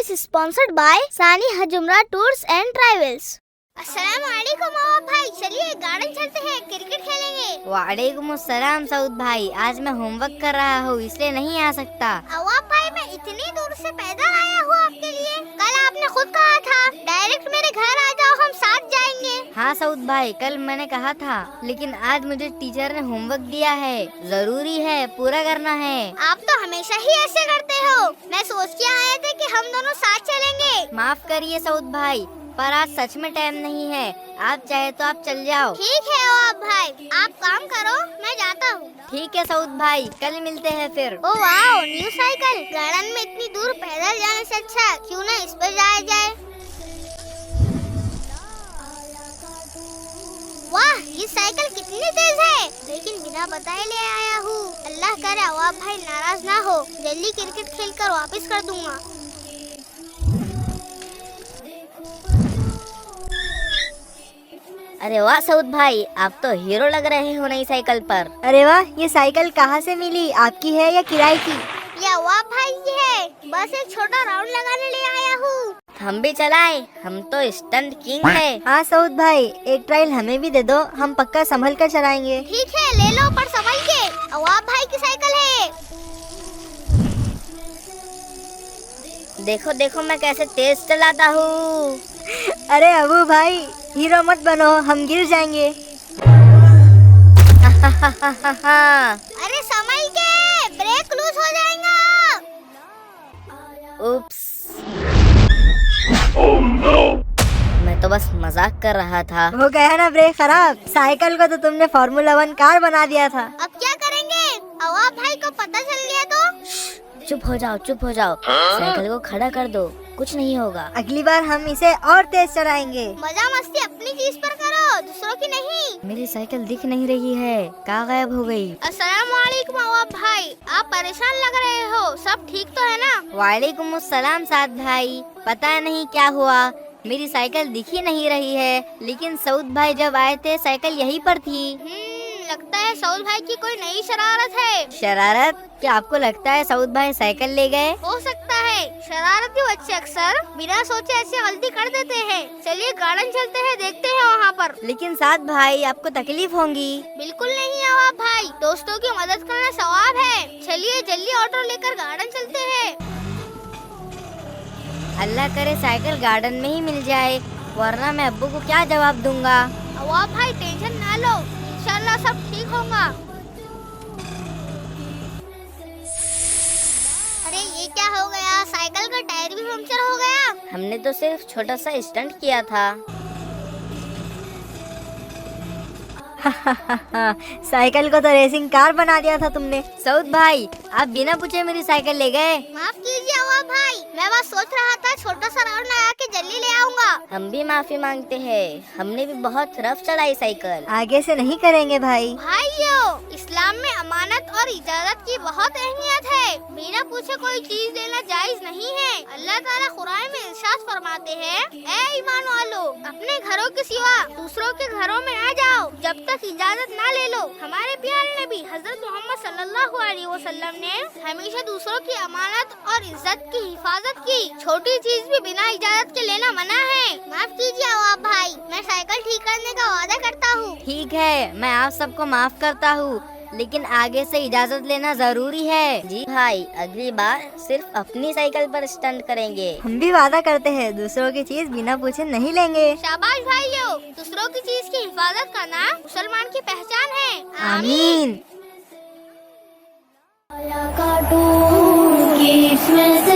is sponsored by Sani Hajumra Tours and Travels. अस्सलामुअलैकुम अवाब भाई, चलिए गार्डन चलते हैं, क्रिकेट खेलेंगे। वालेकुम अस्सलाम सऊद भाई, आज मैं होमवर्क कर रहा हूँ इसलिए नहीं आ सकता। अवाब भाई, मैं इतनी दूर से पैदल आया हूँ आपके लिए। कल आपने खुद कहा था डायरेक्ट मेरे घर आ जाओ, हम साथ जाएंगे। हाँ सऊद भाई, कल मैंने कहा था, लेकिन आज मुझे टीचर ने होमवर्क दिया है, जरूरी है, पूरा करना है। आप तो हमेशा ही ऐसे करते हो। मैं सोच के आए थे कि हम दोनों साथ चलेंगे। माफ करिए सऊद भाई, पर आज सच में टाइम नहीं है। आप चाहे तो आप चल जाओ। ठीक है अवाब भाई, आप काम करो, मैं जाता हूँ। ठीक है सऊद भाई, कल मिलते हैं फिर। Oh wow, new cycle. Garden में इतनी दूर पैदल जाने से अच्छा क्यों ना इस पर जाया जाए। वाह, ये साइकिल कितनी तेज है, लेकिन बिना बताए ले आया हूँ। अल्लाह करे अवाब भाई नाराज ना हो, जल्दी क्रिकेट खेलकर वापस कर दूंगा। अरे वाह सऊद भाई, आप तो हीरो लग रहे हो नई साइकिल पर। अरे वाह, ये साइकिल कहाँ से मिली? आपकी है या किराए की? ये अवाब भाई की है, बस एक छोटा राउंड लगाने ले आया हूँ। हम भी चलाए, हम तो स्टंट किंग है। हाँ सऊद भाई, एक ट्रायल हमें भी दे दो, हम पक्का संभल कर चलाएंगे। ठीक है, ले लो, पर संभल के। अवाब भाई की साइकिल है। देखो देखो मैं कैसे तेज चलाता हूँ। अरे अबू भाई, हीरो मत बनो, हम गिर जाएंगे। अरे संभल के, ब्रेक लूज हो जाएगा। उप्स। मैं तो बस मजाक कर रहा था। हो गया ना ब्रेक खराब? साइकिल को तो तुमने फार्मूला 1 कार बना दिया था। अब क्या करेंगे? अवाब भाई को पता चल गया तो? चुप हो जाओ, चुप हो जाओ। साइकिल को खड़ा कर दो, कुछ नहीं होगा। अगली बार हम इसे और तेज चलाएंगे। मजा मस्ती अपनी चीज पर करो, दूसरों की नहीं। मेरी साइकिल दिख नहीं रही है, कहाँ गायब हो गई? अस्सलामुअलैकुम अवाब भाई, आप परेशान लग रहे हो, सब ठीक तो है ना? वालेकुम अस्सलाम साद भाई, पता नहीं क्या हुआ, मेरी साइकिल दिख ही नहीं रही है, लेकिन सऊद भाई जब आए थे साइकिल यहीं पर थी। लगता है सऊद भाई की कोई नई शरारत है। शरारत? क्या आपको लगता है सऊद भाई साइकिल ले गए? हो सकता है, शरारती बच्चे अक्सर बिना सोचे ऐसी गलती कर देते हैं। चलिए गार्डन चलते हैं, देखते हैं वहाँ पर। लेकिन साद भाई, आपको तकलीफ होगी। बिल्कुल नहीं अवाब भाई, दोस्तों की मदद करना सवाब है। चलिए जल्दी ऑटो लेकर गार्डन चलते हैं। अल्लाह करे साइकिल गार्डन में ही मिल जाए, वरना मैं अब्बू को क्या जवाब दूंगा। अवाब भाई टेंशन ना लो, इंशाल्लाह सब ठीक होगा। अरे ये क्या हो गया? साइकिल का टायर भी पंक्चर हो गया। हमने तो सिर्फ छोटा सा स्टंट किया था। साइकिल को तो रेसिंग कार बना दिया था तुमने। सऊद भाई, आप बिना पूछे मेरी साइकिल ले गए। माफ कीजिए अवाब भाई, मैं बस सोच रहा था छोटा सा राउंड लगा के जल्दी ले आऊंगा। हम भी माफी मांगते हैं, हमने भी बहुत रफ चलाई साइकिल। आगे से नहीं करेंगे भाई। भाइयों, इस्लाम में अमानत और इजाजत की बहुत अहमियत है। बिना पूछे कोई चीज देना जायज नहीं है। अल्लाह ताला कुरान में इरशाद फरमाते हैं, ए ईमान वालों, अपने घरों के सिवा दूसरों के घरों में आ जाओ जब तक इजाजत ना ले लो। हमारे प्यारे नबी हजरत मोहम्मद सल्लल्लाहु अलैहि वसल्लम ने हमेशा दूसरों की अमानत और इज्जत की हिफाजत की। छोटी चीज भी बिना इजाजत के लेना मना है। माफ कीजिए अवाब भाई, मैं साइकिल ठीक करने का वादा करता हूँ। ठीक है, मैं आप सबको माफ करता हूँ, लेकिन आगे से इजाजत लेना जरूरी है। जी भाई, अगली बार सिर्फ अपनी साइकिल पर स्टंट करेंगे। हम भी वादा करते हैं, दूसरों की चीज बिना पूछे नहीं लेंगे। शाबाश भाइयों, दूसरों की चीज की हिफाजत करना मुसलमान की पहचान है। आमीन। कार्टून की इसमें से